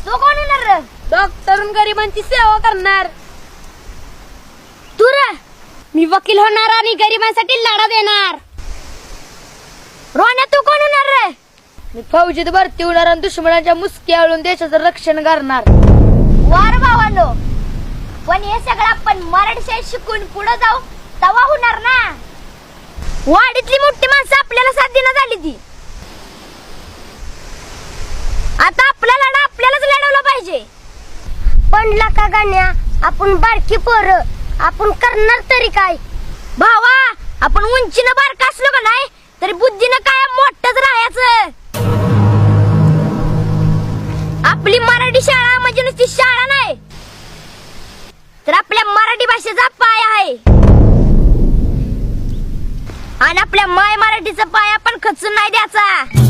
तू कोण होणार रे? डॉक्टर गरिबांची सेवा करणार. तू रे? मी वकील होणार आणि गरिबांसाठी लढा देणार. रोहण्या तू कोण होणार रे? मी फौजीत भरती होणार आणि दुश्मनाच्या मुसक्या आळून देशाचं रक्षण करणार. वार भावानो, पण हे सगळं आपण मराठी शाळेत शिकून पुढे जाऊ तवा होणार ना. वाडीतली मोठी माणसं आपल्याला साथ देण्यात आली ती. आता आपला लढा आपल्यालाच लढवला पाहिजे. पण लका गाण्या, आपण बारकी पोरं, आपण करणार तरी काय? भावा, आपण उंचीनं बारका असलो का नाही तरी बुद्धीनं काय मोठंच राहायचं. आपली मराठी शाळा म्हणजे नुसती शाळा नाही, तर आपल्या मराठी भाषेचा पाया आहे. आणि आपल्या माय मराठीचा पाया पण खचून नाही द्यायचा.